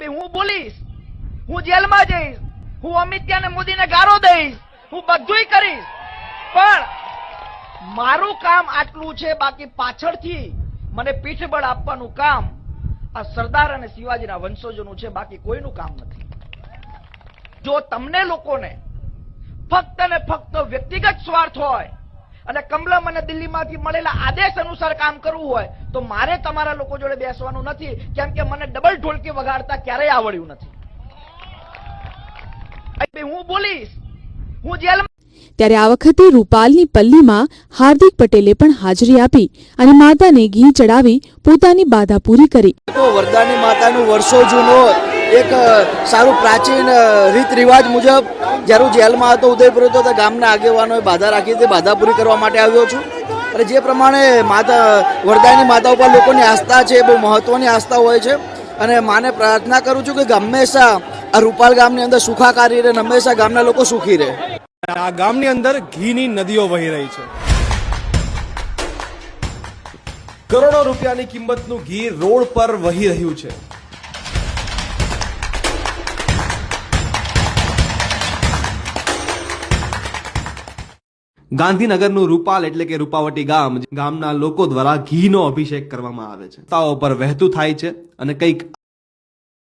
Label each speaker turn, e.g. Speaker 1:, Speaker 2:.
Speaker 1: હું બોલીશ, હું જેલમાં જઈશ, હું અમિત અને મોદીને ગારો દઈશ, હું બધુંય કરીશ, પણ મારું કામ આટલું છે. બાકી પાછળથી મને પીઠબળ આપવાનું કામ આ સરદાર અને શિવાજીના વંશજોનું છે, બાકી કોઈનું કામ નથી. જો તમને લોકોને ફક્ત ને ફક્ત વ્યક્તિગત સ્વાર્થ હોય અને કમલમ અને દિલ્હીમાંથી મળેલા આદેશ અનુસાર કામ કરવું હોય તો મારે તમારા લોકો જોડે બેસવાનું નથી, કેમ કે મને ડબલ ઢોલકી વગાડતા ક્યારેય આવડ્યું નથી. હું બોલીશ, હું જેલમાં.
Speaker 2: ત્યારે આ વખતે રૂપાલની પલ્લીમાં હાર્દિક પટેલે પણ હાજરી આપી અને માતાને ઘી ચડાવી પોતાની બાધા પૂરી કરી.
Speaker 3: વરદાની માતાનું વર્ષો જૂનો એક સારું પ્રાચીન રીત રિવાજ મુજબ જ્યારે જેલમાં હતો ઉદયપુર હતો તો ગામના આગેવાનોએ બાધા રાખી હતી. બાધા પૂરી કરવા માટે આવ્યો છું. અને જે પ્રમાણે વરદાની માતા ઉપર લોકોની આસ્થા છે, બહુ મહત્વની આસ્થા હોય છે. અને માને પ્રાર્થના કરું છું કે હંમેશા આ રૂપાલ ગામની અંદર સુખાકારી રહે, હંમેશા ગામના લોકો સુખી રહે.
Speaker 4: આ ગામની અંદર ઘીની નદીઓ વહી રહી છે. કરોડો રૂપિયાની કિંમતનું ઘી રોડ પર વહી રહ્યું છે. ગાંધીનગરનું રૂપાલ એટલે કે રૂપાવટી ગામના લોકો દ્વારા ઘીનો અભિષેક કરવામાં આવે છે. રસ્તાઓ પર વહેતું થાય છે અને કંઈક